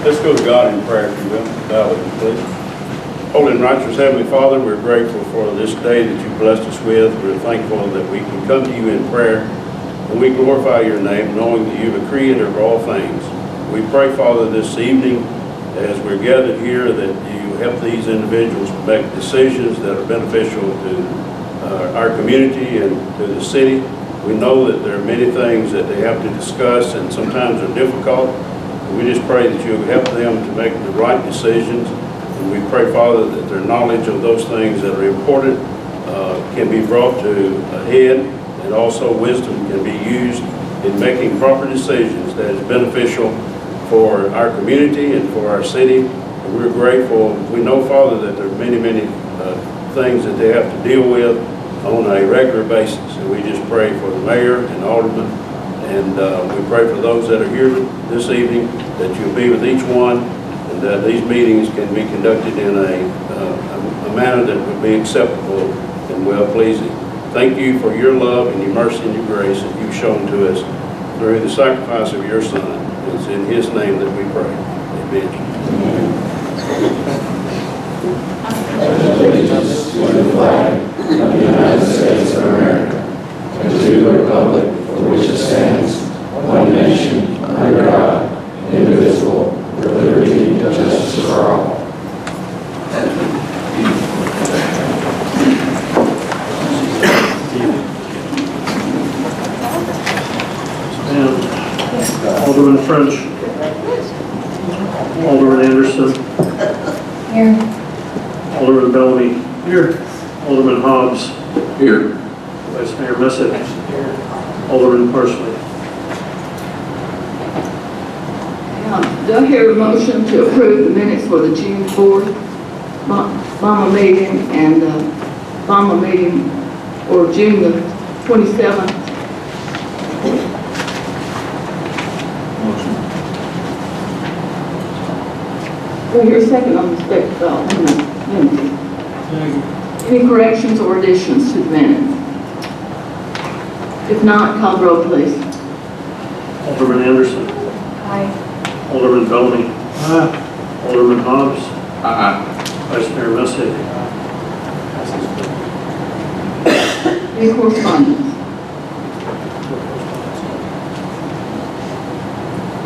Let's go to God in prayer, if you will. Bow with me, please. Holy and righteous Heavenly Father, we're grateful for this day that you blessed us with. We're thankful that we can come to you in prayer, and we glorify your name, knowing that you're the creator of all things. We pray, Father, this evening, as we're gathered here, that you help these individuals to make decisions that are beneficial to our community and to the city. We know that there are many things that they have to discuss, and sometimes are difficult. We just pray that you help them to make the right decisions. And we pray, Father, that their knowledge of those things that are important can be brought to a head, and also wisdom can be used in making proper decisions that is beneficial for our community and for our city. And we're grateful. We know, Father, that there are many, many things that they have to deal with on a regular basis. And we just pray for the mayor and aldermen. And we pray for those that are here this evening, that you'll be with each one, and that these meetings can be conducted in a manner that would be acceptable and well-pleasing. Thank you for your love and your mercy and your grace that you've shown to us through the sacrifice of your Son. It's in his name that we pray. Amen. Allegiance to the flag of the United States of America, and to the republic for which it stands, one nation, under God, indivisible, with liberty and justice for all. Alderman French. Alderman Anderson. Here. Alderman Bellamy. Here. Alderman Hobbs. Here. Vice Mayor Messick. Alderman Parsley. Do I hear a motion to approve the minutes for the June 4th BAMA meeting and BAMA meeting for June the 27th? Do I hear a second on the minutes? Any corrections or additions to the minutes? If not, call the roll, please. Alderman Anderson. Aye. Alderman Bellamy. Alderman Hobbs. Vice Mayor Messick. Any correspondence?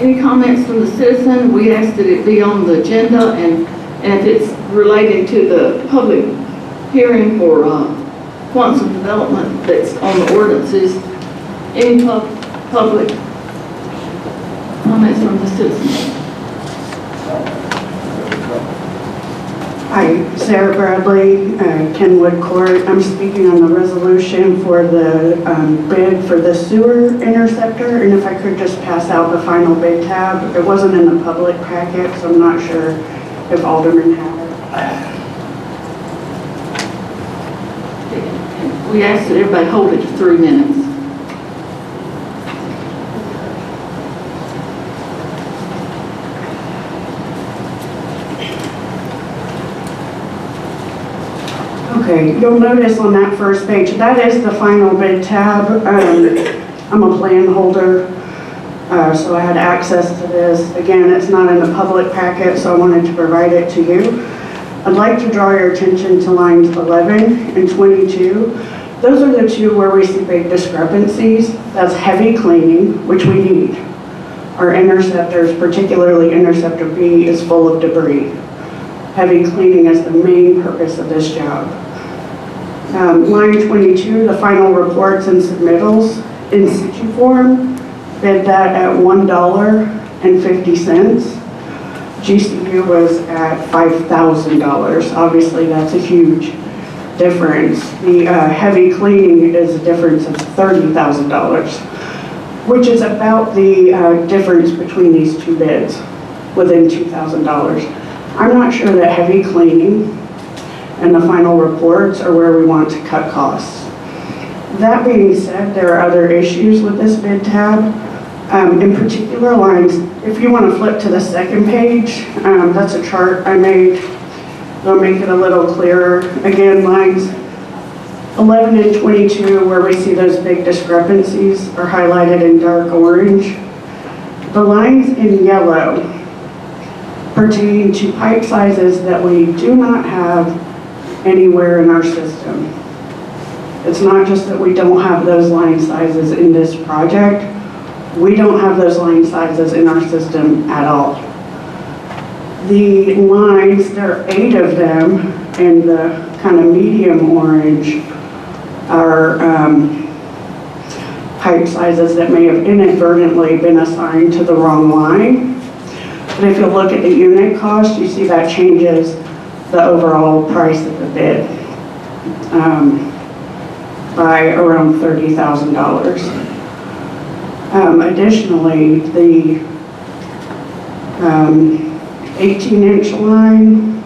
Any comments from the citizen? We asked that it be on the agenda, and if it's related to the public hearing for quantum development that's on the ordinances, any public comments from the citizens? Hi, Sarah Bradley, Kenwood Court. I'm speaking on the resolution for the bid for the sewer interceptor, and if I could just pass out the final bid tab. It wasn't in the public packet, so I'm not sure if Alderman had it. We asked that everybody hold it to 3 minutes. Okay, you'll notice on that first page, that is the final bid tab. I'm a plan holder, so I had access to this. Again, it's not in the public packet, so I wanted to provide it to you. I'd like to draw your attention to lines 11 and 22. Those are the two where we see big discrepancies. That's heavy cleaning, which we need. Our interceptors, particularly interceptor B, is full of debris. Heavy cleaning is the main purpose of this job. Line 22, the final reports and submittals in situ form, bid that at $1.50. GCU was at $5,000. Obviously, that's a huge difference. The heavy cleaning is a difference of $30,000, which is about the difference between these two bids, within $2,000. I'm not sure that heavy cleaning and the final reports are where we want to cut costs. That being said, there are other issues with this bid tab. In particular lines, if you want to flip to the second page, that's a chart I made. It'll make it a little clearer. Again, lines 11 and 22, where we see those big discrepancies, are highlighted in dark orange. The lines in yellow pertaining to pipe sizes that we do not have anywhere in our system. It's not just that we don't have those line sizes in this project. We don't have those line sizes in our system at all. The lines, there are 8 of them, in the kind of medium orange are pipe sizes that may have inadvertently been assigned to the wrong line. But if you look at the unit cost, you see that changes the overall price of the bid by around $30,000. Additionally, the 18-inch line,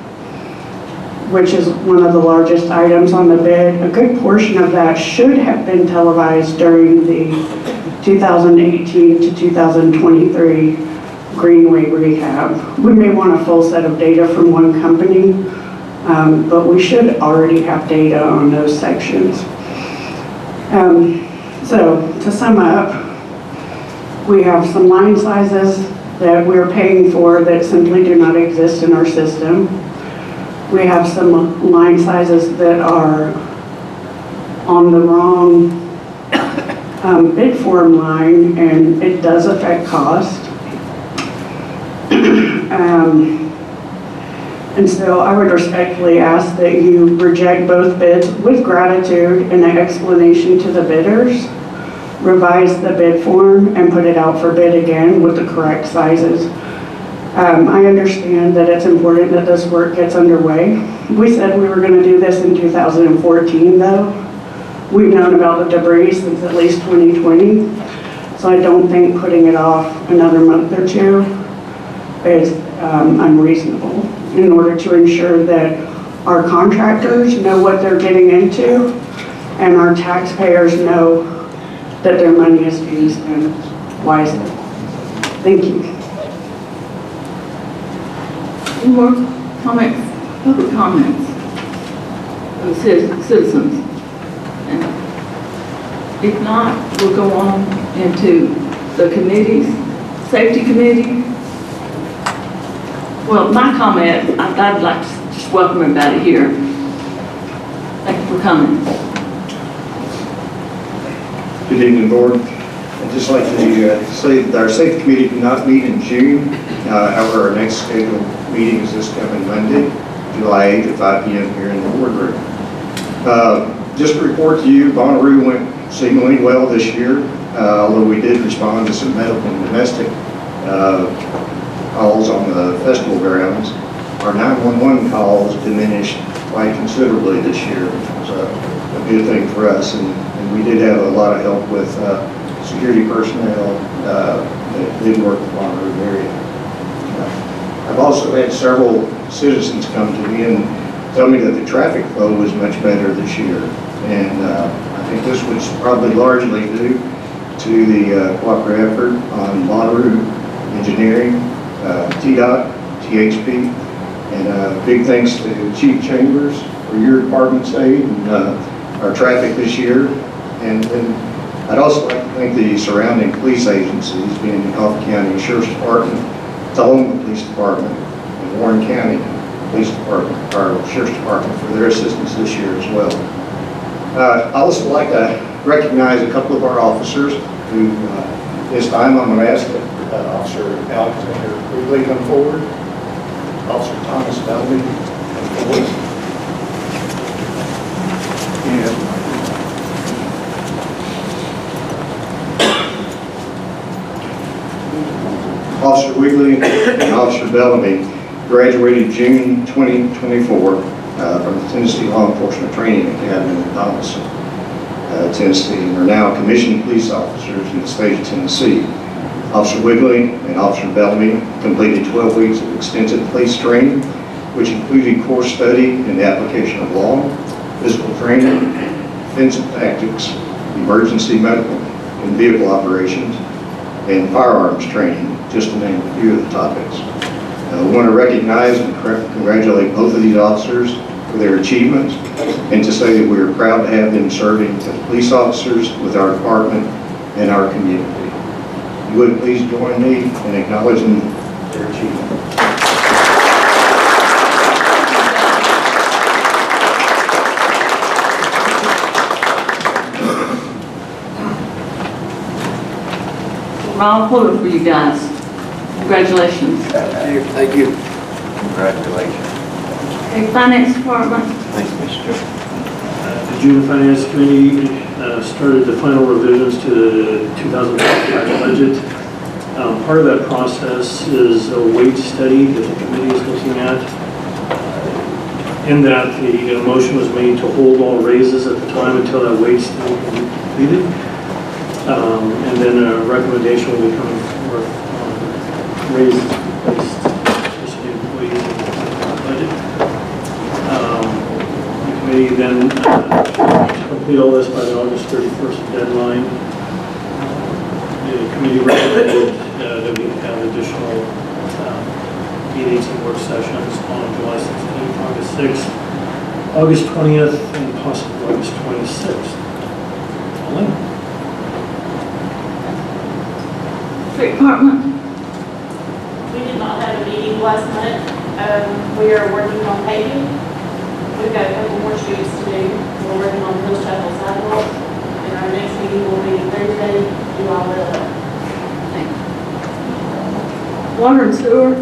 which is one of the largest items on the bid, a good portion of that should have been televised during the 2018 to 2023 Greenway rehab. We may want a full set of data from one company, but we should already have data on those sections. So to sum up, we have some line sizes that we're paying for that simply do not exist in our system. We have some line sizes that are on the wrong bid form line, and it does affect cost. And so I would respectfully ask that you reject both bids with gratitude and an explanation to the bidders, revise the bid form, and put it out for bid again with the correct sizes. I understand that it's important that this work gets underway. We said we were going to do this in 2014, though. We've known about the debris since at least 2020, so I don't think putting it off another month or two is unreasonable in order to ensure that our contractors know what they're getting into and our taxpayers know that their money is being spent wisely. Thank you. Any more comments, public comments from the citizens? And if not, we'll go on into the committees. Safety committee. Well, my comment, I'd like to just welcome everybody here. Thank you for coming. Good evening, Board. I'd just like to say that our safety committee did not meet in June. However, our next scheduled meeting is this coming Monday, July 8th at 5 p.m. here in the boardroom. Just to report to you, Bonnaroo went seemingly well this year, although we did respond to some medical and domestic calls on the festival grounds. Our 911 calls diminished quite considerably this year, which was a good thing for us. And we did have a lot of help with security personnel that did work in the Bonnaroo area. I've also had several citizens come to me and tell me that the traffic flow was much better this year. And I think this was probably largely due to the cooperative effort on Bonnaroo Engineering, TDOT, THP, and big thanks to Chief Chambers for your department's aid and our traffic this year. And then I'd also like to thank the surrounding police agencies, being the Coffee County Sheriff's Department, Tullahoma Police Department, and Warren County Police Department, our Sheriff's Department, for their assistance this year as well. I'd also like to recognize a couple of our officers who, this time I'm going to ask Officer Alexander Quigley come forward, Officer Thomas Bellamy come forward, and Officer Quigley and Officer Bellamy graduated June 2024 from the Tennessee Law Enforcement Training Academy in Donaldson, Tennessee, and are now commissioned police officers in the state of Tennessee. Officer Quigley and Officer Bellamy completed 12 weeks of extensive police training, which included course study in the application of law, physical training, defensive tactics, emergency medical and vehicle operations, and firearms training, just to name a few of the topics. We want to recognize and congratulate both of these officers for their achievements, and to say that we are proud to have them serving as police officers with our department and our community. You would please join me in acknowledging their achievement. all pulling for you guys. Congratulations. Thank you. Congratulations. Okay, Finance Department, Thank you, Mr. Chairman. The June Finance Committee started the final revisions to the 2025 budget. Part of that process is a wage study that the committee is looking at. In that, the motion was made to hold all raises at the time until that wage study can be completed. And then a recommendation will be coming forth on raises based on employees in the budget. The committee then complete all this by the August 31st deadline. The committee recommended that we have additional meetings and work sessions on July 16th, August 6th, August 20th, and possibly August 26th. Ellen? Street Department, We did not have a meeting last month. We are working on paving. We've got a couple more streets to do. We're working on Hills Chapel sidewalk. And our next meeting will be Thursday, do all the, Water and Sewer,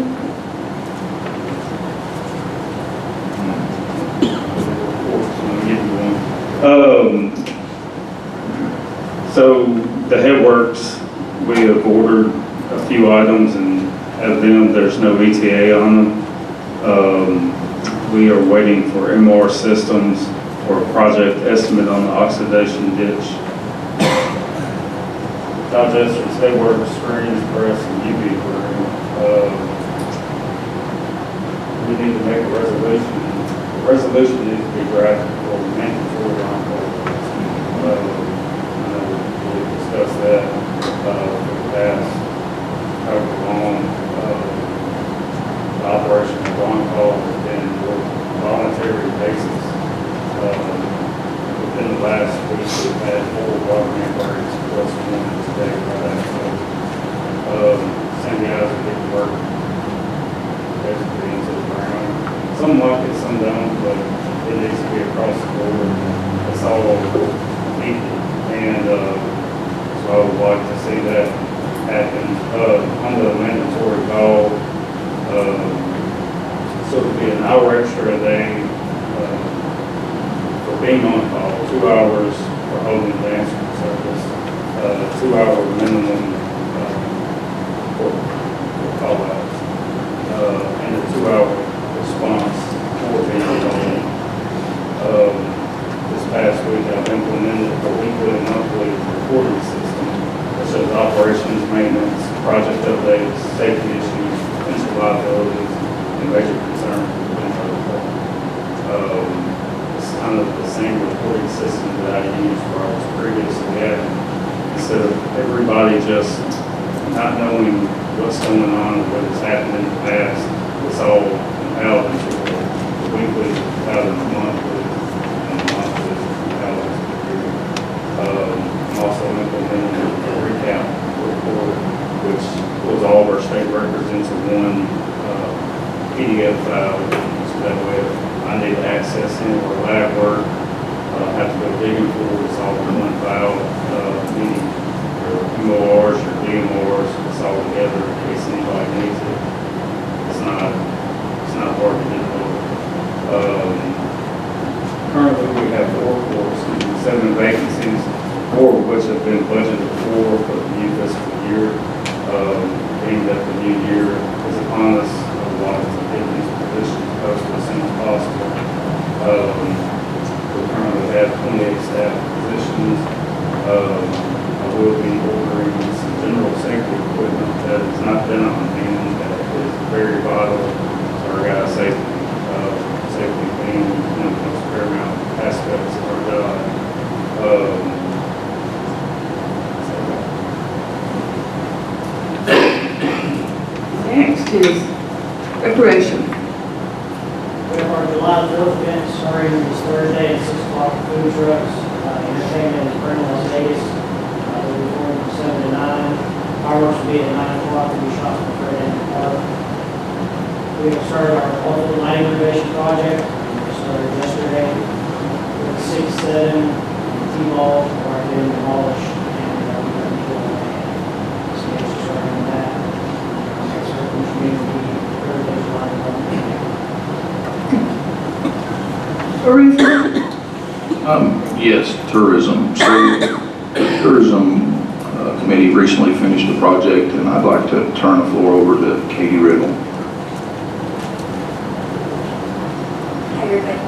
So the headworks, we have ordered a few items and of them, there's no ETA on them. We are waiting for MR systems for a project estimate on the oxidation ditch. Digesters, headworks, screens, press, and UV room. We need to make a resolution. The resolution needs to be drafted for the mandatory on-call. We discussed that for the past however long. The operation of on-call has been on a voluntary basis. Within the last week, we've had 4 water main breaks plus one today right after. Some guys are getting work. Basically into the ground. Some like it, some don't, but it needs to be across the board. It's all equal. And so I would like to see that happen. On the mandatory call, so it'll be an hour extra a day for being on call, 2 hours for holding the answering service, 2-hour minimum for call outs, and a 2-hour response for being on. This past week, I've implemented a weekly and monthly reporting system that shows operations, maintenance, project updates, safety issues, potential liabilities, and major concerns within our department. It's kind of the same reporting system that I used where I was previously at. Instead of everybody just not knowing what's going on or what has happened in the past, it's all compiled into the weekly, out of the monthly, and the monthly compiled into the yearly. I'm also implementing a recap report, which pulls all of our state records into one PDF file, so that way if I need to access any of our lab work, I don't have to go digging for it, it's all in one file. Any your MORs, your DMORs, it's all together in case anybody needs it. It's not hard to get hold of. Currently, we have 4 courts and 7 vacancies, 4 of which have been budgeted for the new fiscal year. Being that the new year is upon us, I would like to get these positions posted as soon as possible. We currently have 28 staff positions. I will be ordering some general safety equipment that has not been on hand, that is very vital to our guys' safety. Safety being one of the most paramount aspects of our job. next is Recreation. We have our July 4th event starting this Thursday at 6 o'clock for food trucks. Entertainment is Brandon Las Vegas. They'll be going from 7 to 9. Fireworks will be at 9 o'clock. We'll be shots for Fred in the park. We have started our multiple lighting renovation project. We started yesterday with 6, 7, T-ball are being demolished. And we're going to Tourism? Yes, tourism. So, the tourism committee recently finished a project, and I'd like to turn the floor over to Katie Riddle. Hi, everybody.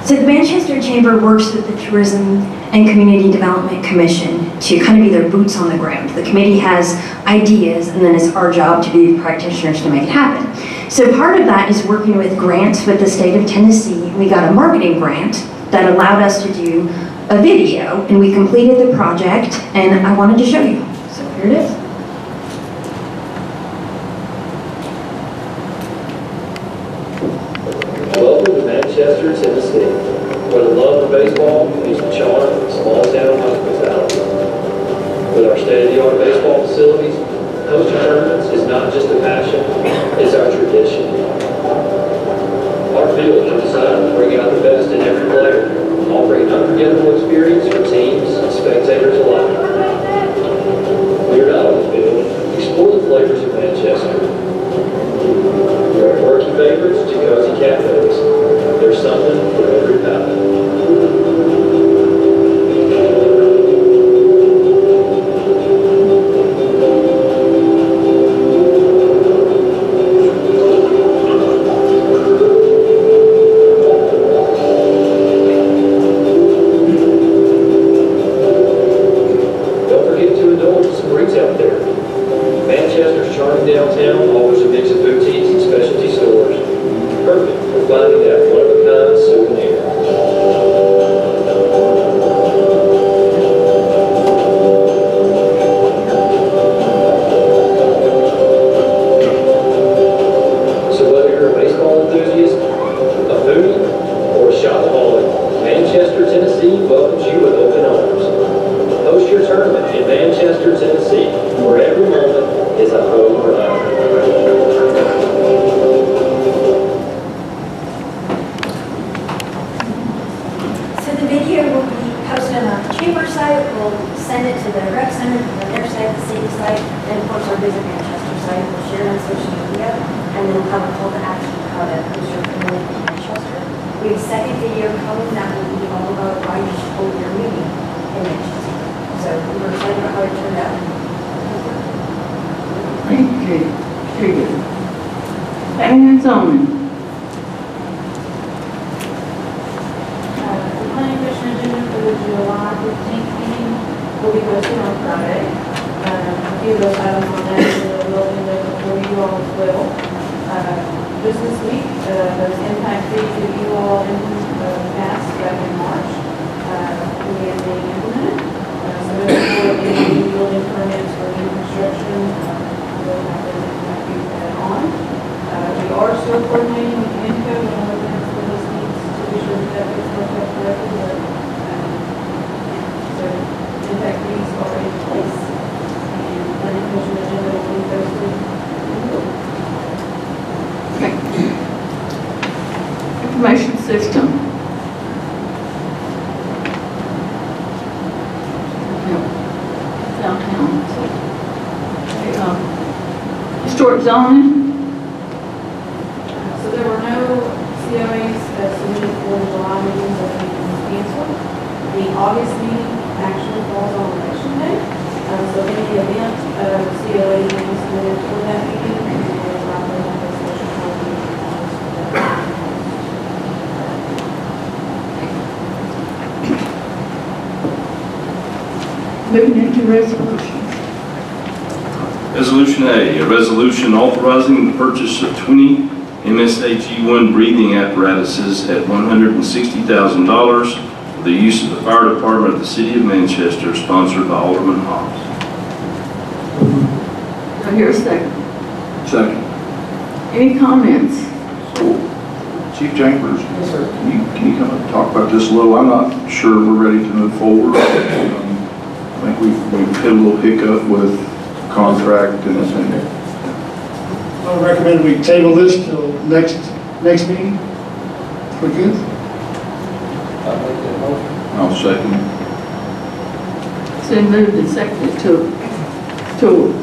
So the Manchester Chamber works with the Tourism and Community Development Commission to kind of be their boots on the ground. The committee has ideas, and then it's our job to be the practitioners to make it happen. So part of that is working with grants with the state of Tennessee. We got a marketing grant that allowed us to do a video, and we completed the project, and I wanted to show you. So here it is. Welcome to Manchester, Tennessee, where the love of baseball meets the charm of small town hospitality. With our state-of-the-art baseball facilities, hosting tournaments is not just a passion, it's our tradition. Our fields are designed to bring out the best in every player, offering an unforgettable experience for teams and spectators alike. When you're not on the field, explore the flavors of Manchester. From quirky favorites to cozy cafes, there's something for every palate. Don't forget to indulge in some retail there. Manchester's charming downtown offers a mix of boutiques and specialty stores, perfect for finding that one-of-a-kind souvenir. So whether you're a baseball enthusiast, a foodie, or a shopaholic, Manchester, Tennessee welcomes you with open arms. Host your tournament in Manchester, Tennessee, where every moment is a home run. So the video will be posted on the chamber site, we'll send it to the rec center, to their site, the city site, and of course our Visit Manchester site, we'll share it on social media, and then we'll have a call to action how to host your community in Manchester. We have a second video coming that will be all about why you should hold your meeting in Manchester. So we're excited about how it turned out. Thank you. Very good. Planning and zoning. The planning commission agenda for the July 15th meeting will be posted on Friday. A few of those items on that will be there for you all as well. Business week, those impact fees that you all passed back in March, we are being implemented. So moving forward, any building permits for new construction, we'll have those impact fees added on. We are still coordinating with INCO and all of that for those needs to be sure that gets worked out correctly. So impact fees are in place, and planning commission agenda will be posted. Information system. Downtown. Historic zoning. So there were no COAs submitted for the July meetings that we canceled. The August meeting actually falls on election day. So in the event COA is submitted for that meeting, we will likely have a special call meeting in August for that. Moving into resolution. Resolution A, a resolution authorizing the purchase of 20 MSHE1 breathing apparatuses at $160,000 for the use of the fire department of the city of Manchester, sponsored by Alderman Hobbs. Do I hear a second? Second. Any comments? Chief Chambers, Yes, sir. can you come up and talk about this a little? I'm not sure we're ready to move forward. I think we've hit a little hiccup with contract and I would recommend we table this till next meeting. We're good? I'll second. It's been moved and seconded to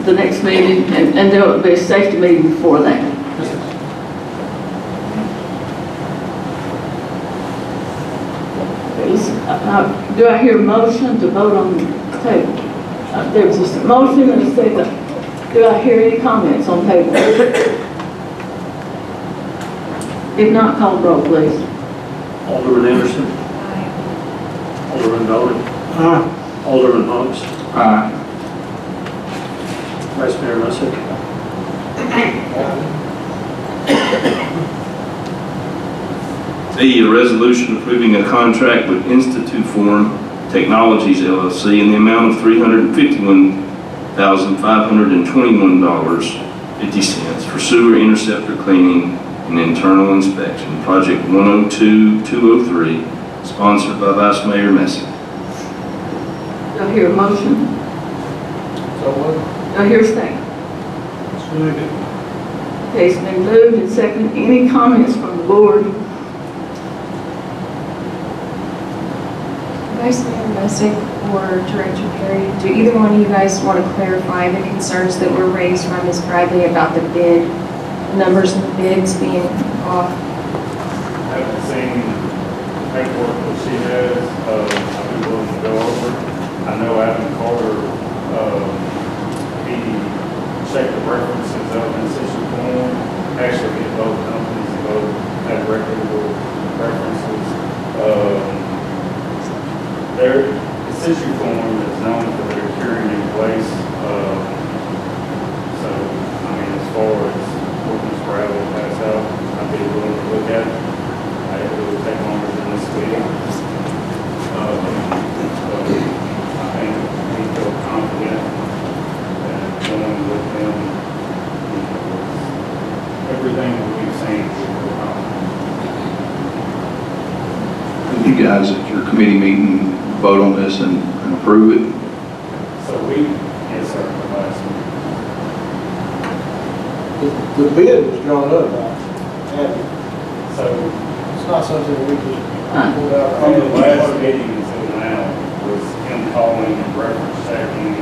the next meeting, and there will be a safety meeting before that. Do I hear a motion to vote on the table? There's a motion and a second. Do I hear any comments on table? If not, call the roll, please. Alderman Anderson. Alderman Bellamy. Alderman Hobbs. Aye. Vice Mayor Messick. A resolution approving a contract with Institute Forum Technologies LLC in the amount of $351,521.50 for sewer interceptor cleaning and internal inspection, Project 102-203, sponsored by Vice Mayor Messick. Do I hear a motion? So moved. Do I hear a second? Okay, it's been moved and seconded. Any comments from the board? Vice Mayor Messick or Director Perry, do either one of you guys want to clarify the concerns that were raised by Ms. Bradley about the bid, the numbers of the bids being off? I haven't seen the paperwork that she has. I've been willing to go over it. I know Adam Carter, he checked the references of in situ form. Actually, get both companies to both have reputable references. Their situ form is known for their curing in place. So, I mean, as far as what Ms. Bradley pass out, I'd be willing to look at it. It would take longer than this week. But I think we feel confident that going with them, everything that we've seen, we feel confident. You guys at your committee meeting vote on this and approve it? So yes, sir, the last one. The bid was drawn up by Abby. So It's not something we just pulled out. from the last meeting until now was him calling and reference checking.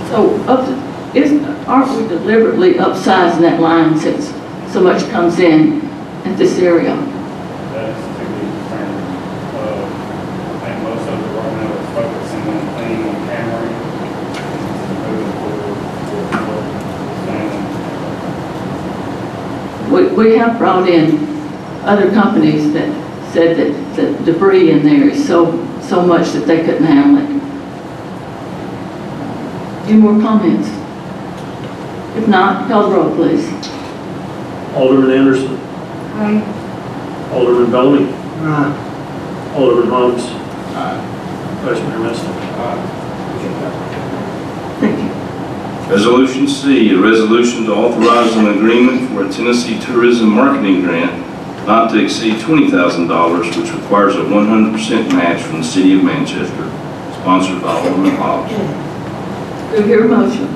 So aren't we deliberately upsizing that line since so much comes in at this area? That's to be determined. I think most of it right now is focusing on cleaning on camera. Moving forward. We have brought in other companies that said that the debris in there is so much that they couldn't handle it. Any more comments? If not, call the roll, please. Alderman Anderson. Aye. Alderman Bellamy. Alderman Hobbs. Vice Mayor Messick. Thank you. Resolution C, a resolution to authorize an agreement for a Tennessee tourism marketing grant not to exceed $20,000, which requires a 100% match from the city of Manchester, sponsored by Alderman Hobbs. Do I hear a motion?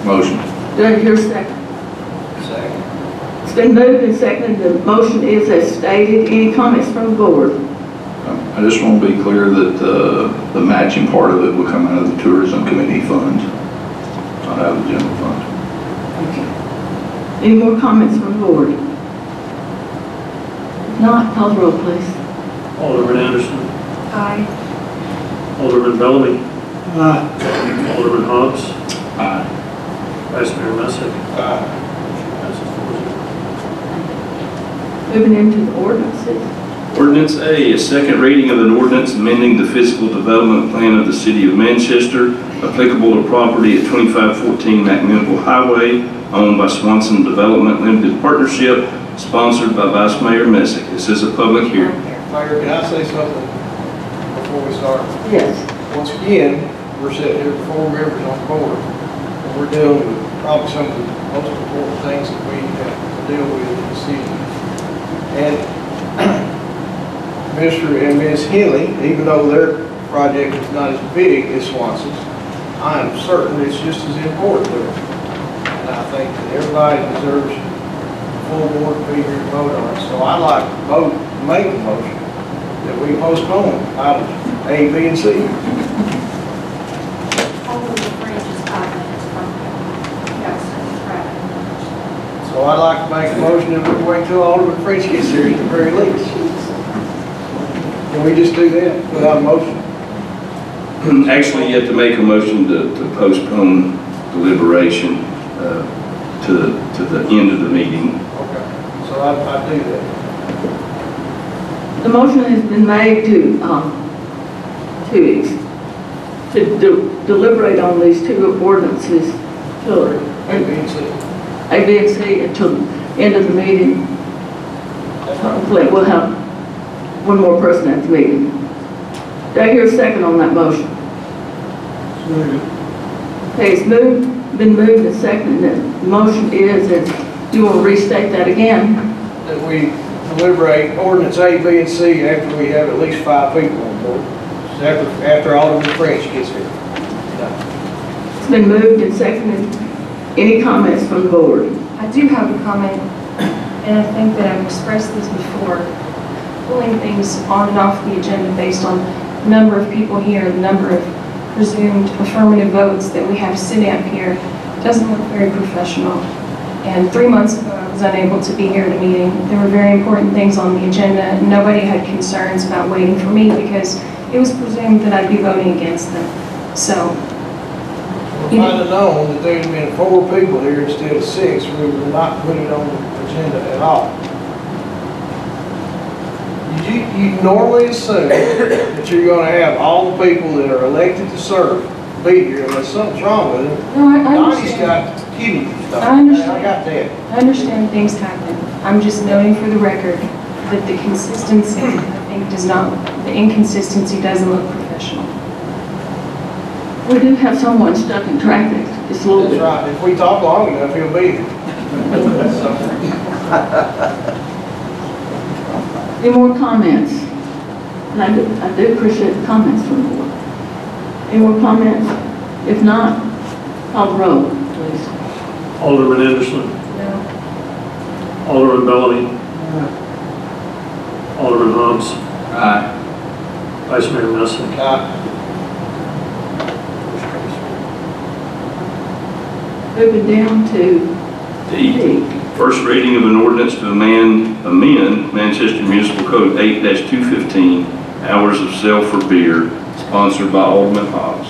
Motion. Do I hear a second? Second. It's been moved and seconded. The motion is as stated. Any comments from the board? I just want to be clear that the matching part of it will come out of the tourism committee funds, not out of the general fund. Okay. Any more comments from the board? If not, call the roll, please. Alderman Anderson. Aye. Alderman Bellamy. Alderman Hobbs. Aye. Vice Mayor Messick. Passes 4-0. Moving into the ordinances. Ordinance A, a second reading of an ordinance amending the physical development plan of the city of Manchester, applicable to property at 2514 McMinnville Highway, owned by Swanson Development Limited Partnership, sponsored by Vice Mayor Messick. This is a public hearing. Mayor, can I say something before we start? Yes. Once again, we're sitting here with 4 members on the board, and we're dealing with probably some of the most important things that we have to deal with in the city. And Mr. and Ms. Henley, even though their project is not as big as Swanson's, I am certain it's just as important to them. And I think that everybody deserves a full board to be here to vote on it. So I'd like to make a motion that we postpone items A, B, and C. Alderman French is 5 minutes from Councilman Bradley. So I'd like to make a motion that we wait till Alderman French gets here at the very least. Can we just do that without a motion? Actually, you have to make a motion to postpone deliberation to the end of the meeting. Okay, so I do that. The motion has been made to deliberate on these two ordinances till A, B, and C. A, B, and C until the end of the meeting. Hopefully, we'll have one more person at the meeting. Do I hear a second on that motion? Okay, it's been moved and seconded. The motion is, you want to restate that again? That we deliberate ordinance A, B, and C after we have at least 5 people on board. So after Alderman French gets here. It's been moved and seconded. Any comments from the board? I do have a comment, and I think that I've expressed this before. Pulling things on and off the agenda based on the number of people here, the number of presumed affirmative votes that we have sitting up here doesn't look very professional. And 3 months ago, I was unable to be here at a meeting. There were very important things on the agenda, and nobody had concerns about waiting for me because it was presumed that I'd be voting against them. So, If I'd have known that there had been 4 people here instead of 6, we would not put it on the agenda at all. You normally assume that you're going to have all the people that are elected to serve be here unless something's wrong with them. no, I Donnie's understand. got kidney stuff. I understand. I got that. I understand things happen. I'm just noting for the record that the consistency, I think, the inconsistency doesn't look professional. We do have someone stuck in traffic. It's a little That's bit. right. If we talk long enough, he'll be here. Any more comments? And I do appreciate the comments from the board. Any more comments? If not, call the roll, please. Alderman Anderson. No. Alderman Bellamy. Alderman Hobbs. Aye. Vice Mayor Messick. Moving down to D. D. First reading of an ordinance to amend Manchester Municipal Code 8-215, hours of sale for beer, sponsored by Alderman Hobbs.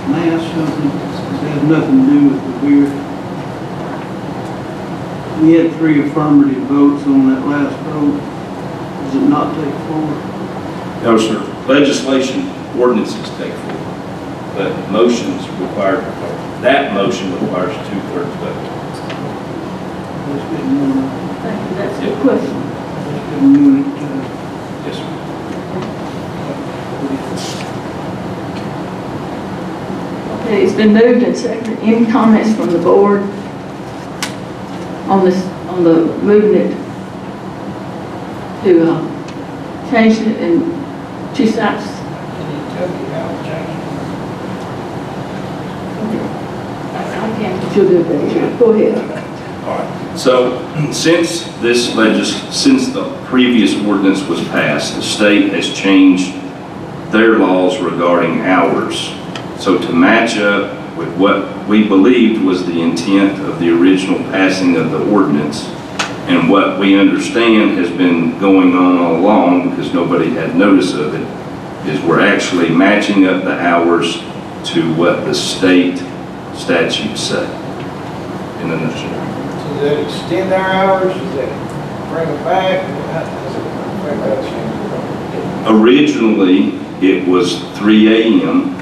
May I ask something that has nothing to do with the beer? We had 3 affirmative votes on that last vote. Does it not take 4? No, sir. Legislation ordinances take 4, but motions require, that motion requires 2/3 vote. Let's get more. Thank you, that's a good question. Let's get more. Yes, sir. Okay, it's been moved and seconded. Any comments from the board on this, on the moving it to change it in 2 steps? Can you tell me how to change I can't, but you'll do that. Go ahead. All right. So since the previous ordinance was passed, the state has changed their laws regarding hours. So to match up with what we believed was the intent of the original passing of the ordinance and what we understand has been going on all along because nobody had notice of it, is we're actually matching up the hours to what the state statutes say in a nutshell. So does that extend our hours? Does that bring them back? Originally, it was 3 a.m.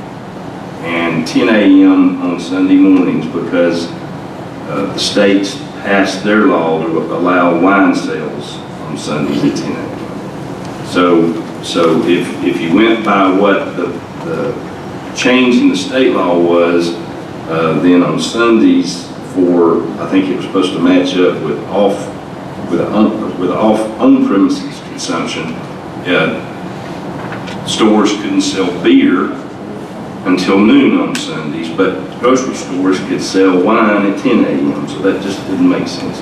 and 10 a.m. on Sunday mornings because the states passed their law to allow wine sales on Sundays at 10 a.m. So if you went by what the change in the state law was, then on Sundays I think it was supposed to match up with on-premises consumption, stores couldn't sell beer until noon on Sundays, but grocery stores could sell wine at 10 a.m., so that just didn't make sense.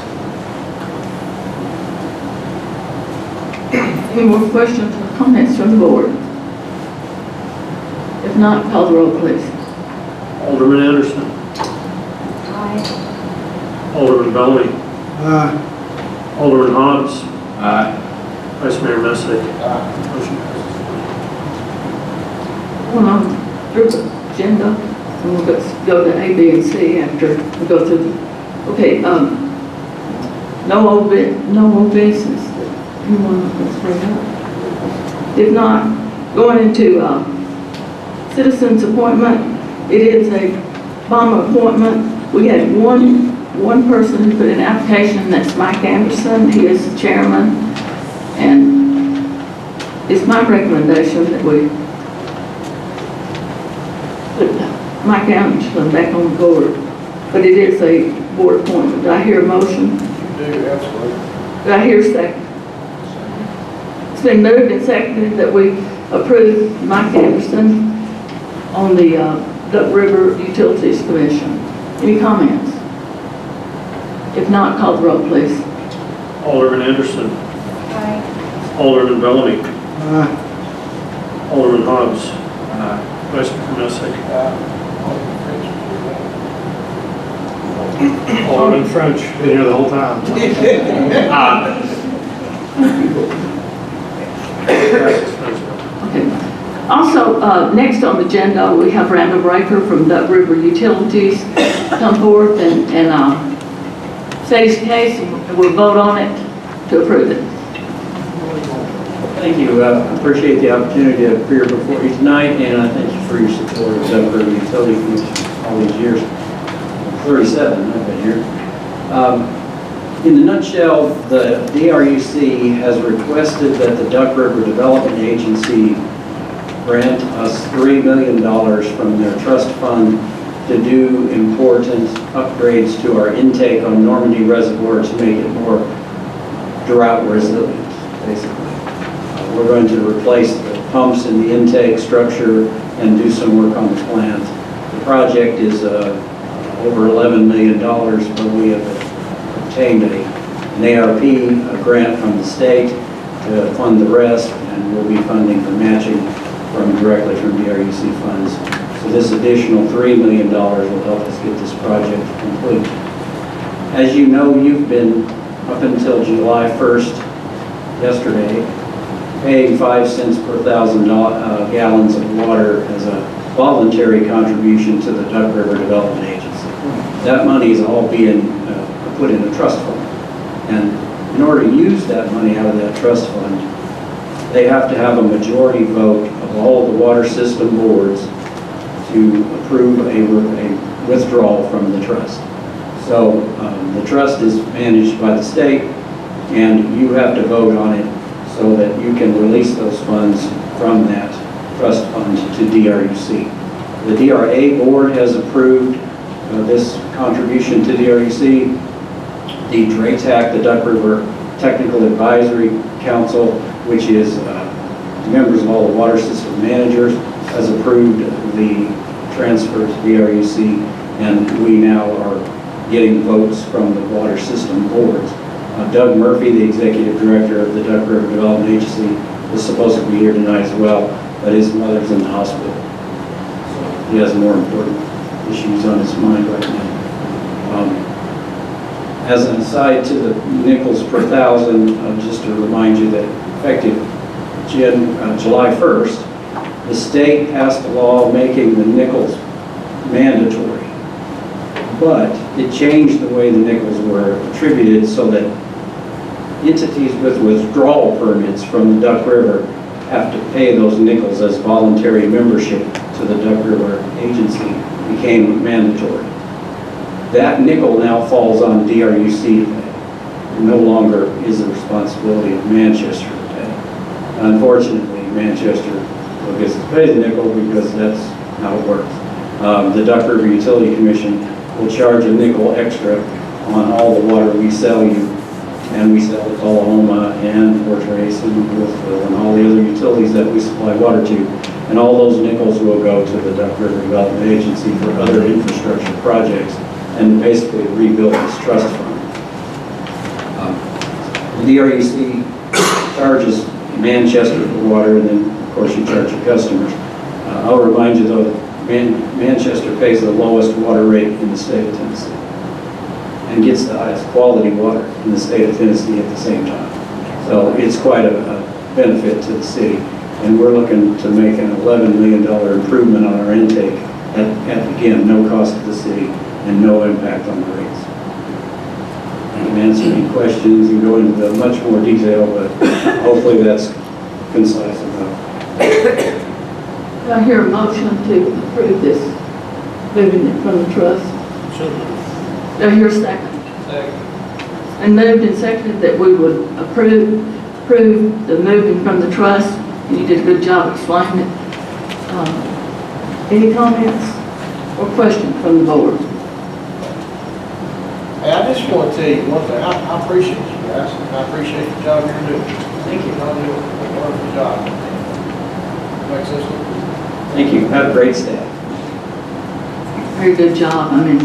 Any more questions or comments from the board? If not, call the roll, please. Alderman Anderson. Aye. Alderman Bellamy. Alderman Hobbs. Aye. Vice Mayor Messick. Motion passes. Through the agenda, and we'll go to A, B, and C after we go through the, okay, no old business that anyone wants to bring up. If not, going into citizens appointment, it is a bomb appointment. We had one person who put in an application, that's Mike Anderson. He is the chairman, and it's my recommendation that we put Mike Anderson back on the board, but it is a board appointment. Do I hear a motion? You do, absolutely. Do I hear a second? It's been moved and seconded that we approve Mike Anderson on the Duck River Utilities Commission. Any comments? If not, call the roll, please. Alderman Anderson. Aye. Alderman Bellamy. Aye. Alderman Hobbs. Vice Mayor Messick. Alderman French, been here the whole time. Okay. Also, next on the agenda, we have Randall Raker from Duck River Utilities come forth and state his case, and we'll vote on it to approve it. Thank you. I appreciate the opportunity to appear before you tonight, and I thank you for your support of Duck River Utility Commission all these years. 37, I've been here. In a nutshell, the DRUC has requested that the Duck River Development Agency grant us $3 million from their trust fund to do important upgrades to our intake on Normandy Reservoir to make it more drought resilient, basically. We're going to replace the pumps in the intake structure and do some work on the plant. The project is over $11 million, but we have obtained an ARP, a grant from the state to fund the rest, and we'll be funding the matching directly from DRUC funds. So this additional $3 million will help us get this project complete. As you know, you've been, up until July 1st, yesterday, paying 5 cents per 1,000 gallons of water as a voluntary contribution to the Duck River Development Agency. That money is all being put in a trust fund. And in order to use that money out of that trust fund, they have to have a majority vote of all of the water system boards to approve a withdrawal from the trust. So the trust is managed by the state, and you have to vote on it so that you can release those funds from that trust fund to DRUC. The DRA board has approved this contribution to DRUC. The DRATAC, the Duck River Technical Advisory Council, which is members of all the water system managers, has approved the transfer to DRUC, and we now are getting votes from the water system boards. Doug Murphy, the executive director of the Duck River Development Agency, was supposed to be here tonight as well, but his mother's in the hospital. So he has more important issues on his mind right now. As an aside to the nickels per thousand, just to remind you that effective July 1st, the state passed a law making the nickels mandatory. But it changed the way the nickels were attributed so that entities with withdrawal permits from the Duck River have to pay those nickels as voluntary membership to the Duck River Agency became mandatory. That nickel now falls on DRUC to pay. It no longer is the responsibility of Manchester to pay. Unfortunately, Manchester gets to pay the nickel because that's how it works. The Duck River Utility Commission will charge a nickel extra on all the water we sell you, and we sell to Tullahoma and Fort Trace and Wolfville and all the other utilities that we supply water to. And all those nickels will go to the Duck River Development Agency for other infrastructure projects and basically rebuild this trust fund. The DRUC charges Manchester for water, and then of course you charge your customers. I'll remind you though that Manchester pays the lowest water rate in the state of Tennessee and gets the highest quality water in the state of Tennessee at the same time. So it's quite a benefit to the city. And we're looking to make an $11 million improvement on our intake at again, no cost to the city and no impact on the rates. I can answer any questions and go into much more detail, but hopefully that's concise enough. Do I hear a motion to approve this, moving it from the trust? Do I hear a second? Second. And moved and seconded that we would approve the moving from the trust. You did a good job explaining it. Any comments or questions from the board? Hey, I just want to tell you one thing. I appreciate you guys, and I appreciate the job you're doing. Thank you. Y'all do a wonderful job. Makes us look good. Thank you. Have a great staff. Very good job. I mean,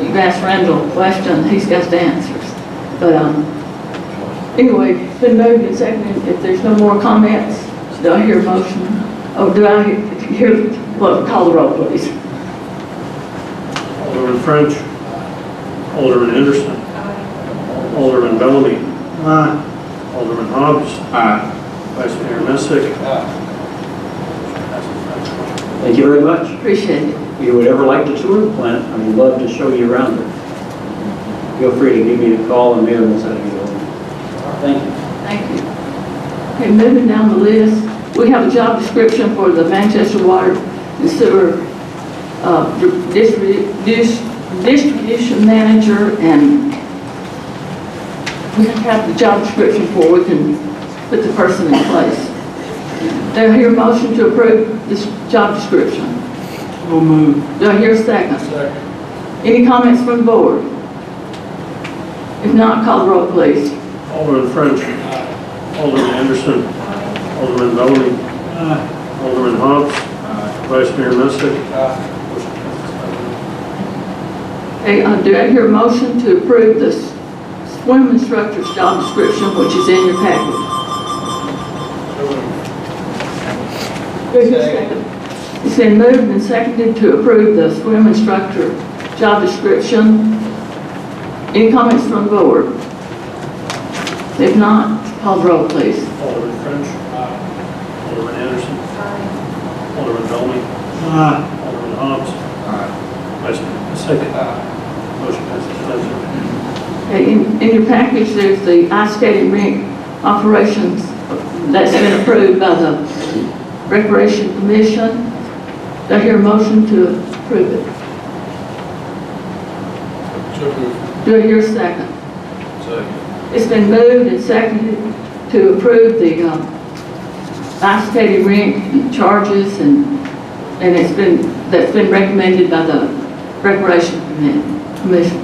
you've asked Randall a question, he's got the answers. But anyway, it's been moved and seconded. If there's no more comments, do I hear a motion? Oh, do I hear, well, call the roll, please. Alderman French. Alderman Anderson. Alderman Bellamy. Alderman Hobbs. Vice Mayor Messick. Thank you very much. Appreciate it. If you would ever like to tour the plant, I would love to show you around it. Feel free to give me a call and Mayor knows how to get over. Thank you. Thank you. Okay, moving down the list, we have a job description for the Manchester Water and Sewer distribution manager, and we have to have the job description before we can put the person in place. Do I hear a motion to approve this job description? So moved. Do I hear a second? Second. Any comments from the board? If not, call the roll, please. Alderman French. Alderman Anderson. Alderman Bellamy. Alderman Hobbs. Vice Mayor Messick. Okay, do I hear a motion to approve the swim instructor's job description, which is in your packet? Do I hear a second? It's been moved and seconded to approve the swim instructor job description. Any comments from the board? If not, call the roll, please. Alderman French. Alderman Anderson. Alderman Bellamy. Alderman Hobbs. Vice Mayor Messick. Motion passes 5-0. Okay, in your package, there's the ice skating rink operations that's been approved by the Recreation Commission. Do I hear a motion to approve it? Do I hear a second? Second. It's been moved and seconded to approve the ice skating rink charges, and that's been recommended by the Recreation Commission.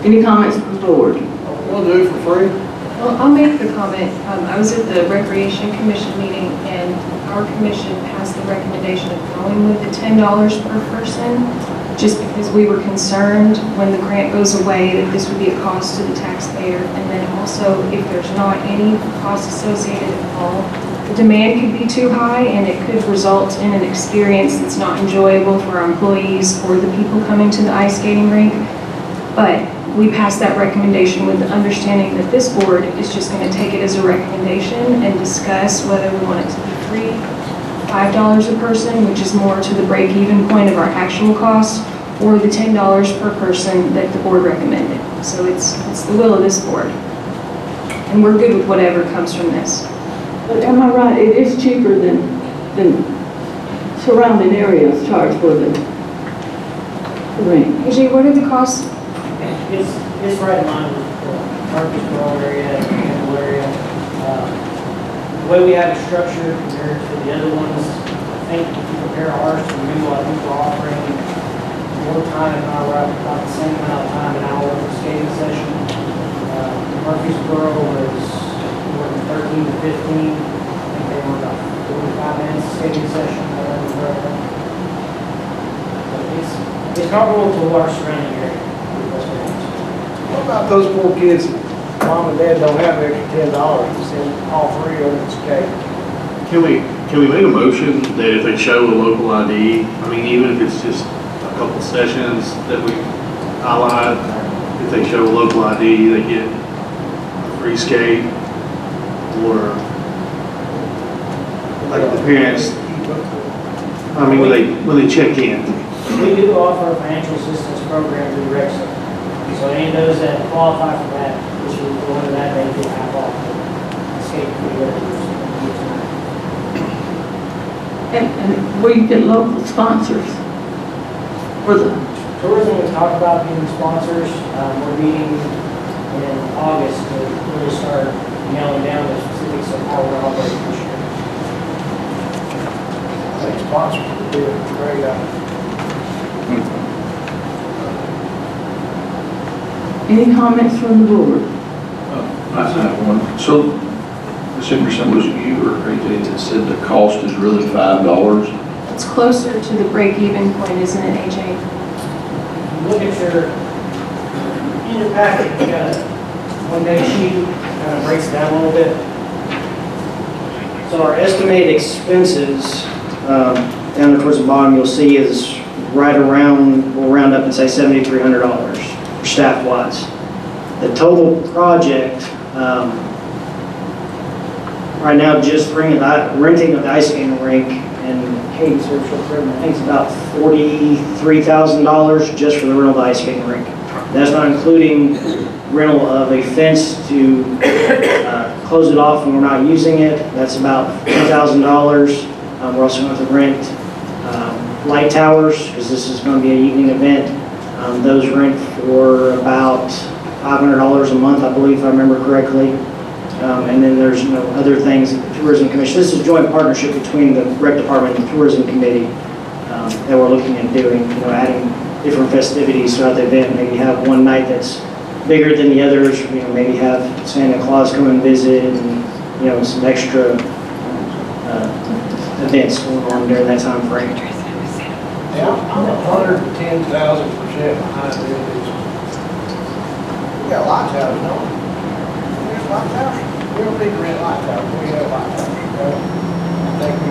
Any comments from the board? We'll do it for free. Well, I'll make the comment. I was at the Recreation Commission meeting, and our commission passed the recommendation of going with the $10 per person, just because we were concerned when the grant goes away that this would be a cost to the taxpayer, and then also if there's not any cost associated at all, the demand could be too high, and it could result in an experience that's not enjoyable for our employees or the people coming to the ice skating rink. But we passed that recommendation with the understanding that this board is just going to take it as a recommendation and discuss whether we want it to be free, $5 a person, which is more to the break-even point of our actual cost, or the $10 per person that the board recommended. So it's the will of this board. And we're good with whatever comes from this. But am I right, it is cheaper than surrounding areas charge for the rink? AJ, what are the costs? It's right in line with the Murfreesboro area, Campbell area. The way we have it structured compared to the other ones, I think if you compare ours to the new one, I think we're offering more time, about the same amount of time an hour of skating session. Murfreesboro was more than 13 to 15. I think they were about 45 minutes skating session. It's comparable to our surrounding area. What about those poor kids, mom and dad don't have extra $10 to send all three of them to skate? Can we make a motion that if they show a local ID, I mean, even if it's just a couple sessions that we highlight, if they show a local ID, they get a pre-skate, or like the parents, I mean, when they check in. We do offer a financial assistance program through Rec Center. So any of those that qualify for that, which will go into that, they get half off the skate fee. And we get local sponsors for the, Tourism, we talked about being sponsors. We're meeting in August to really start nailing down the specifics of how we're operating this year. I think sponsors would be a great idea. any comments from the board? I have one. So, Mr. Emerson, was you or AJ that said the cost is really $5? It's closer to the break-even point, isn't it, AJ? If you look at in your packet, you got a one-day sheet, kind of breaks it down a little bit. So our estimated expenses, down there towards the bottom, you'll see is right around, we'll round up and say $7,300 for staff-wise. The total project, right now, just renting of the ice skating rink and Katie Surf Shop, I think it's about $43,000 just for the rental of the ice skating rink. That's not including rental of a fence to close it off when we're not using it. That's about $10,000. We're also going to rent light towers, because this is going to be an evening event. Those rent for about $500 a month, I believe, if I remember correctly. And then there's other things that the Tourism Commission, this is a joint partnership between the Rec Department and the Tourism Committee that we're looking at doing, adding different festivities throughout the event. Maybe have one night that's bigger than the others, maybe have Santa Claus come and visit and, some extra events going on during that time frame. Yeah, I'm 110,000% behind this. We got light towers, don't we? There's light towers. We don't need to rent light towers. We have light towers. I think we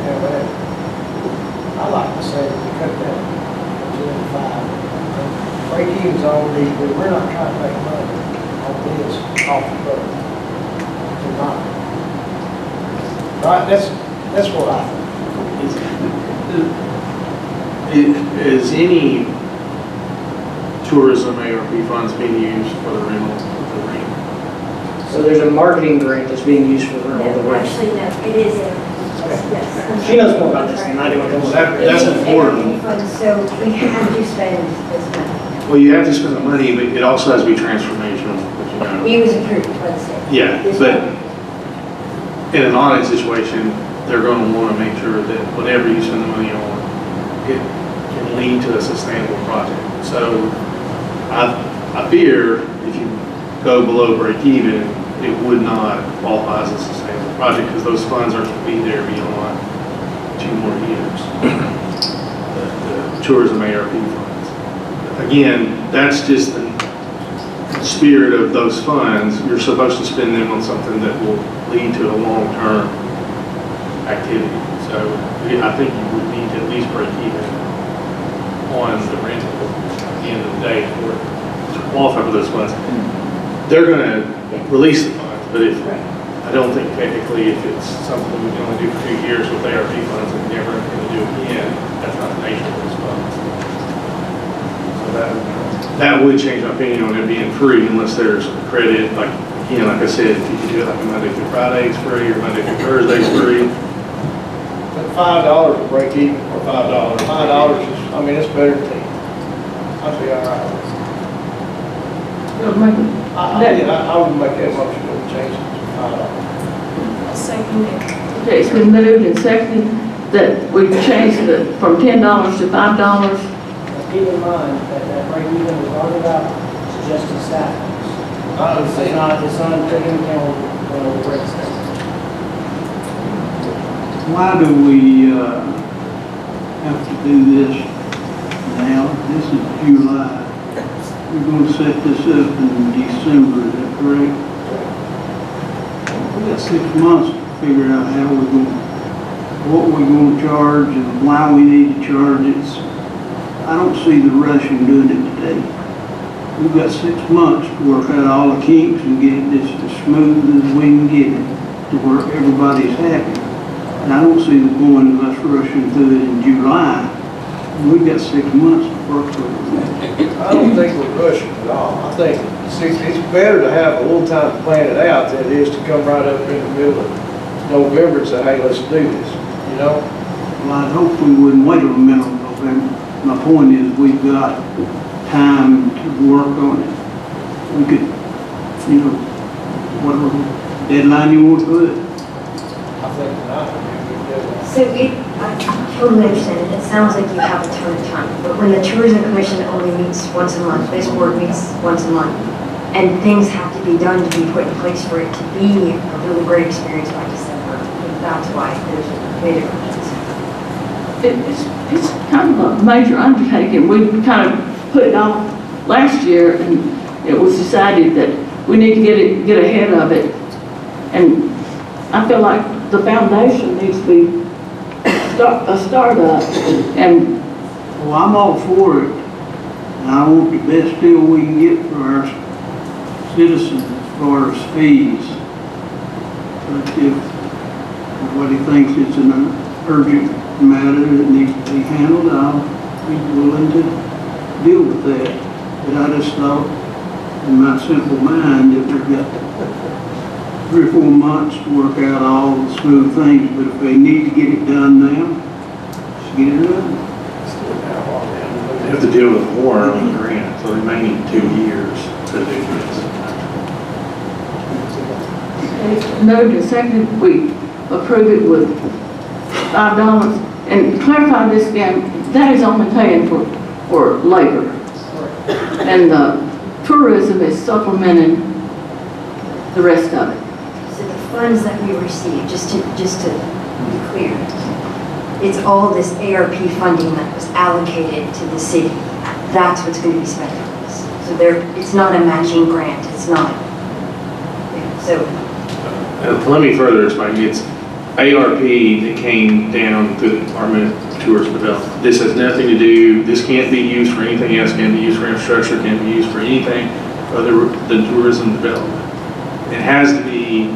have that. I like to say that we cut that to 5. Break even's on these, but we're not trying to make money on this off the boat. We're not. Right? That's what I think. Is any tourism ARP funds being used for the rental of the rink? So there's a marketing grant that's being used for the rental of the rink. Actually, no, it is, yes. She knows more about this than I do. That's important. So we have to spend this money. Well, you have to spend the money, but it also has to be transformational, which He was approved by the state. Yeah, but in an audit situation, they're going to want to make sure that whatever you spend the money on, it can lead to a sustainable project. So I fear if you go below break even, it would not qualify as a sustainable project because those funds are to be there beyond 2 more years. The tourism ARP funds. Again, that's just the spirit of those funds. You're supposed to spend them on something that will lead to a long-term activity. So I think you would need to at least break even on the rental at the end of the day for it to qualify for those funds. They're going to release the funds, but I don't think technically if it's something we can only do for 2 years with ARP funds and never going to do it again, that's not the nature of those funds. So that would change my opinion on it being free unless there's credit. Like I said, if you could do it like a Monday through Friday, it's free, or Monday through Thursday, it's free. But $5 will break even, or $5. $5 is, it's better than 10. I'd be all right. I would make that motion to change it to $5. Second it. Okay, it's been moved and seconded that we changed it from $10 to $5. But keep in mind that break even we're talking about is just a staff cost. It's not taking account the rent stuff. Why do we have to do this now? This is July. We're going to set this up in December, is that correct? We got 6 months to figure out what we're going to charge and why we need to charge it. I don't see the rush in doing it today. we've got 6 months to work out all the kinks and get it as smooth as we can get it to where everybody's happy. And I don't see the point of us rushing through it in July. We've got 6 months to work with it. I don't think we're rushing at all. I think it's better to have a little time to plan it out than it is to come right up in the middle of November and say, hey, let's do this, you know? Well, I'd hope we wouldn't wait till the middle of November. My point is, we've got time to work on it. We could, you know, whatever deadline you want to put it. I think not. So I totally understand it. It sounds like you have a ton of time, but when the Tourism Commission only meets once a month, this board meets once a month, and things have to be done to be put in place for it to be a really great experience by December. That's why there's a big difference. It's kind of a major undertaking. We kind of put it off last year, and it was decided that we need to get ahead of it. And I feel like the foundation needs to be a startup. And well, I'm all for it. And I want the best deal we can get for our citizens as far as fees. But if nobody thinks it's an urgent matter that needs to be handled, I'll be willing to deal with that. But I just thought, in my simple mind, that we've got 3 or 4 months to work out all the smooth things, but if they need to get it done now, just get it done. They have to deal with war on the grant, so they may need 2 years to do this. moved and seconded, we approve it with $5. And clarify this again, that is only paying for labor. And tourism is supplementing the rest of it. So the funds that we receive, just to be clear, it's all this ARP funding that was allocated to the city. That's what's going to be spent on this. So it's not a matching grant. It's not. So. Let me further explain. It's ARP that came down through the Department of Tourism Development. This has nothing to do, this can't be used for anything else, can't be used for infrastructure, can't be used for anything other than tourism development. It has to be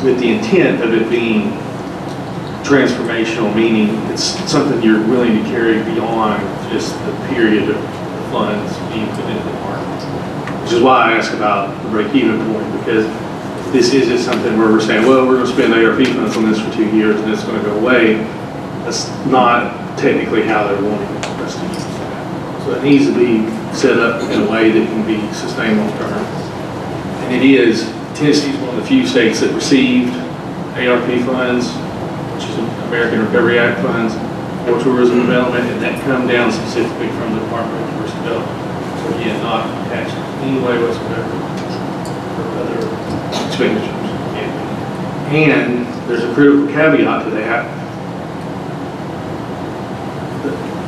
with the intent of it being transformational, meaning it's something you're willing to carry beyond just the period of funds being put into the market. Which is why I ask about the break-even point, because this isn't something where we're saying, well, we're going to spend ARP funds on this for 2 years and it's going to go away. That's not technically how they're wanting us to use that. So it needs to be set up in a way that can be sustained long term. And it is, Tennessee is one of the few states that received ARP funds, which is American Recovery Act funds, for tourism development, and that come down specifically from the Department of Tourism Development. So again, not attached in any way whatsoever for other expenditures. And there's a critical caveat to that.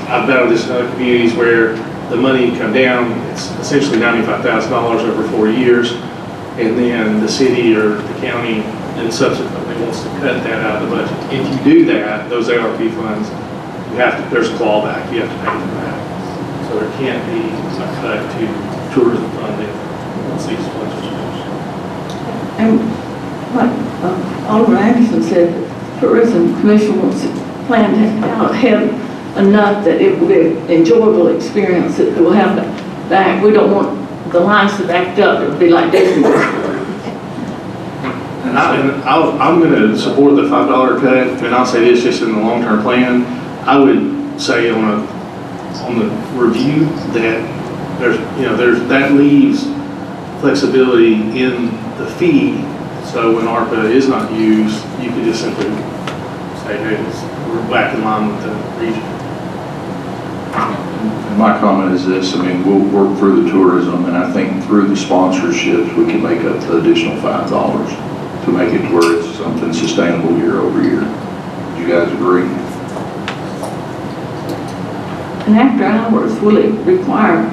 I've battled this in other communities where the money come down, it's essentially $95,000 over 4 years, and then the city or the county then subsequently wants to cut that out of the budget. If you do that, those ARP funds, there's a clawback, you have to pay them back. So there can't be a cut to tourism funding once these funds are used. And like Alderman Anderson said, the Tourism Commission wants to plan ahead enough that it will be an enjoyable experience that we'll have back. We don't want the lines to back up. It would be like Disney World. And I'm going to support the $5 cut, and I'll say this just in the long-term plan. I would say on the review that that leaves flexibility in the fee. So when ARPA is not used, you could just simply say, hey, we're back in line with the region. And my comment is this, I mean, we'll work through the tourism, and I think through the sponsorships, we can make up the additional $5 to make it to where it's something sustainable year over year. Do you guys agree? And after hours, will it require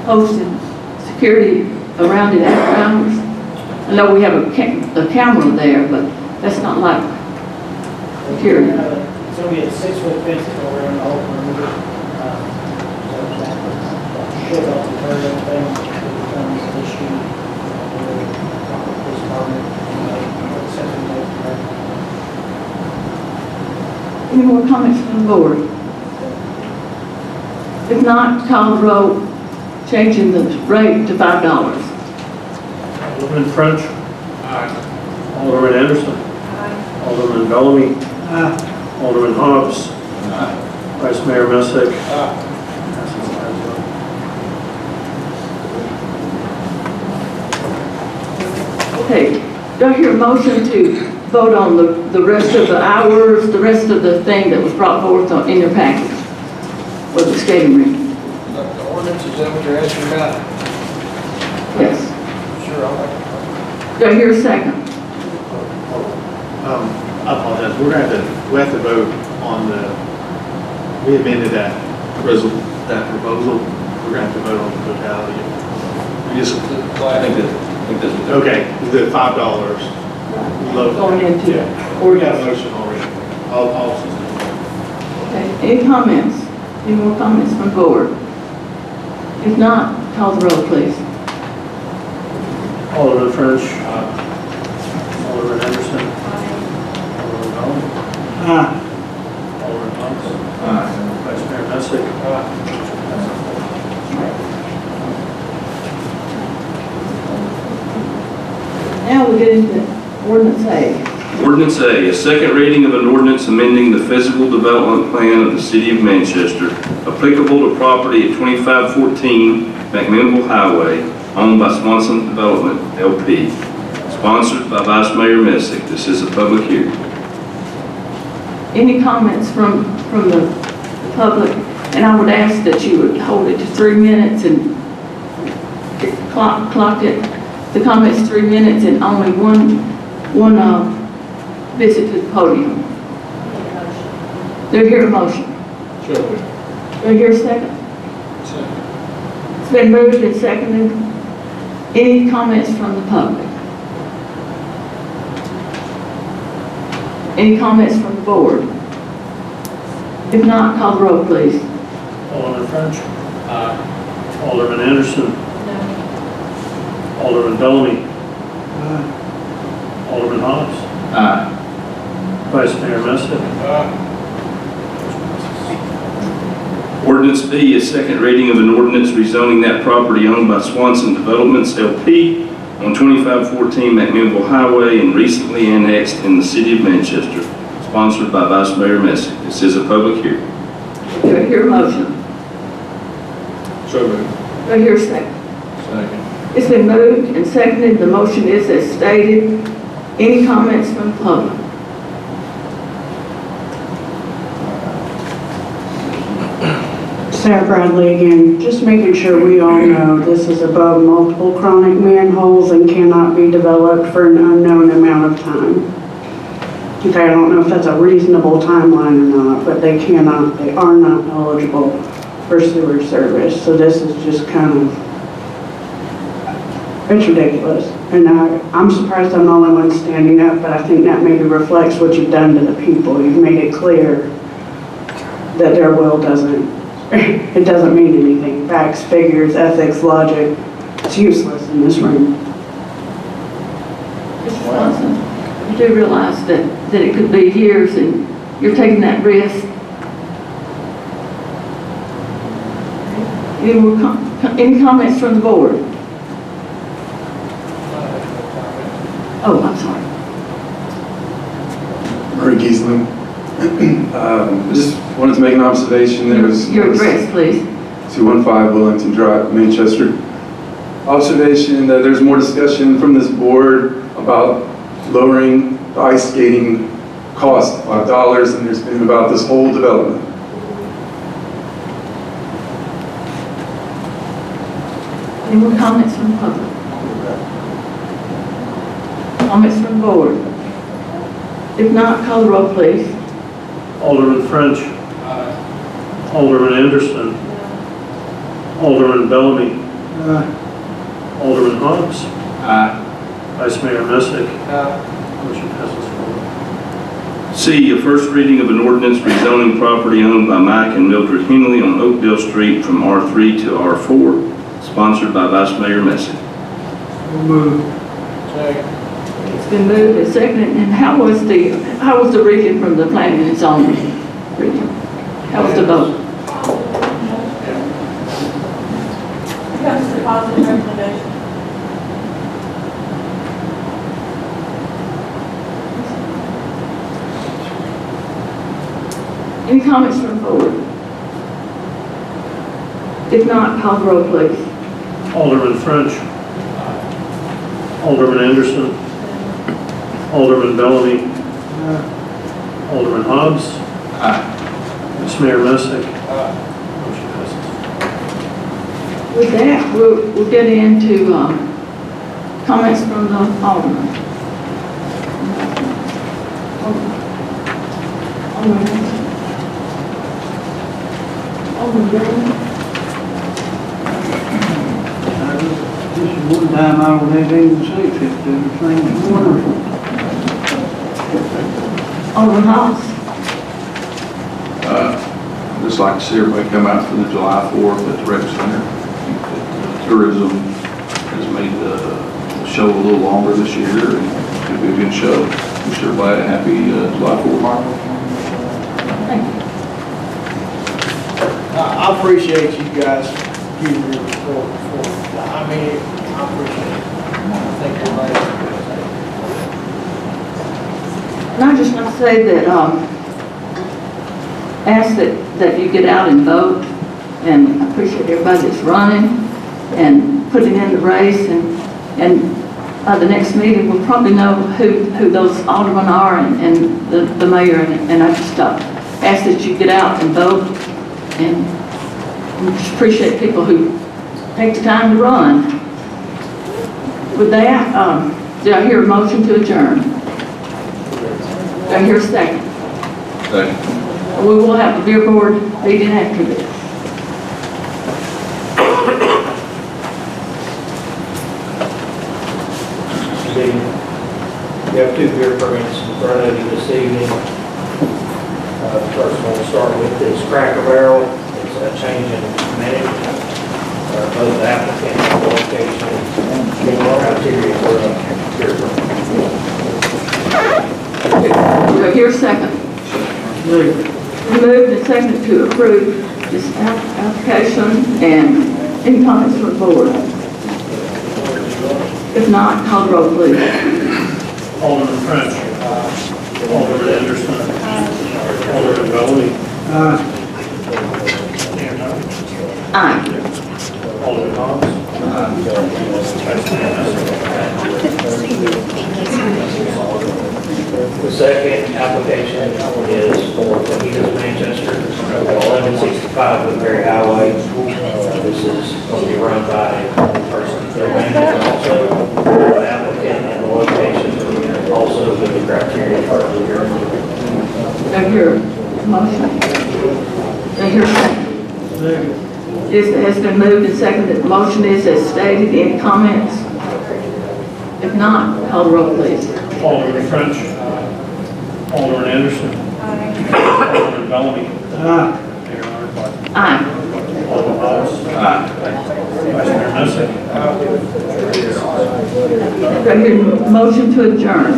posted security around it after hours? I know we have a camera there, but that's not like security. It's going to be a 6-foot fence around the whole perimeter. So that should help the Any more comments from the board? If not, call the roll, changing the rate to $5. Alderman French. Alderman Anderson. Alderman Bellamy. Alderman Hobbs. Vice Mayor Messick. Passes 5-0. Okay, do I hear a motion to vote on the rest of the hours, the rest of the thing that was brought forth in your package for the skating rink? The ordinance, is that what you're asking about? Yes. Sure, I'll make it. Do I hear a second? I apologize, we have to vote on we amended that proposal, we're gonna have to vote on the totality. We just, I think that's what okay, the $5. Going into it. We got a motion already. I'll sustain. Okay, any comments? Any more comments from the board? If not, call the roll, please. Alderman French. Alderman Anderson. Alderman Bellamy. Alderman Hobbs. Vice Mayor Messick. Now we get into ordinance A. Ordinance A, a second reading of an ordinance amending the physical development plan of the city of Manchester, applicable to property at 2514 McMinnville Highway, owned by Swanson Development, LP, sponsored by Vice Mayor Messick. This is a public hearing. Any comments from the public? And I would ask that you would hold it to 3 minutes and clock it. The comments 3 minutes and only one visit to the podium. Do I hear a motion? Sure. Do I hear a second? It's been moved and seconded. Any comments from the public? Any comments from the board? If not, call the roll, please. Alderman French. Alderman Anderson. Alderman Bellamy. Alderman Hobbs. Vice Mayor Messick. Ordinance B, a second reading of an ordinance rezoning that property owned by Swanson Developments, LP, on 2514 McMinnville Highway and recently annexed in the city of Manchester, sponsored by Vice Mayor Messick. This is a public hearing. Do I hear a motion? So moved. Do I hear a second? Second. It's been moved and seconded. The motion is as stated. Any comments from the public? Sarah Bradley again, just making sure we all know this is above multiple chronic manholes and cannot be developed for an unknown amount of time. Okay, I don't know if that's a reasonable timeline or not, but they are not eligible for sewer service. So this is just kind of, it's ridiculous. And I'm surprised I'm the only one standing up, but I think that maybe reflects what you've done to the people. You've made it clear that their will it doesn't mean anything. Facts, figures, ethics, logic, it's useless in this room. Mr. Swanson, you do realize that it could be years and you're taking that risk. Any comments from the board? Oh, I'm sorry. Murray Giesling. Just wanted to make an observation. There was Your address, please. 215 Wellington Drive, Manchester. Observation that there's more discussion from this board about lowering the ice skating cost $5 than there's been about this whole development. Any more comments from the public? Comments from the board? If not, call the roll, please. Alderman French. Alderman Anderson. Alderman Bellamy. Alderman Hobbs. Vice Mayor Messick. Motion passes 4. C, a first reading of an ordinance rezoning property owned by Mike and Mildred Henley on Oakdale Street from R3 to R4, sponsored by Vice Mayor Messick. It's been moved and seconded. And how was the reading from the planning and zoning? How was the vote? Comes to positive recommendation. Any comments from the board? If not, call the roll, please. Alderman French. Alderman Anderson. Alderman Bellamy. Alderman Hobbs. Vice Mayor Messick. Motion passes. With that, we'll get into comments from the alderman. Alderman Bellamy. This is one time I don't have anything to say except everything is wonderful. Alderman Hobbs. I'd just like to see everybody come out for the July 4th at the Rec Center. I think that tourism has made the show a little longer this year, and it'll be a good show. Wish everybody a happy July 4th. Thank you. I appreciate you guys giving your report. I mean, I appreciate it. I think everybody. And I just want to say that, ask that you get out and vote, and I appreciate everybody that's running and putting in the race, and by the next meeting, we'll probably know who those aldermen are and the mayor, and I just ask that you get out and vote, and we just appreciate people who take the time to run. With that, do I hear a motion to adjourn? Do I hear a second? Second. We will have a beer board meeting after this. You have 2 beer permits in front of you this evening. The first one we'll start with is Cracker Barrel. It's a change in management. Both the applicant and the location and criteria for a beer permit. Do I hear a second? Moved and seconded to approve this application, and any comments from the board? If not, call the roll, please. Alderman French. Alderman Anderson. Alderman Bellamy. Aye. Alderman Hobbs. The second application is for Fajitas Manchester, 1165 Woodbury Highway. This is going to be run by a person, their manager also, the applicant and the location, also with the criteria for the hearing. Do I hear a motion? Do I hear a second? It has been moved and seconded. The motion is as stated. Any comments? If not, call the roll, please. Alderman French. Alderman Anderson. Alderman Bellamy. Mayor Hardwick. Aye. Alderman Hobbs. Vice Mayor Messick. Do I hear a motion to adjourn?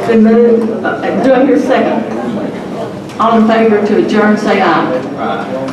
Been moved. Do I hear a second? All in favor to adjourn, say aye.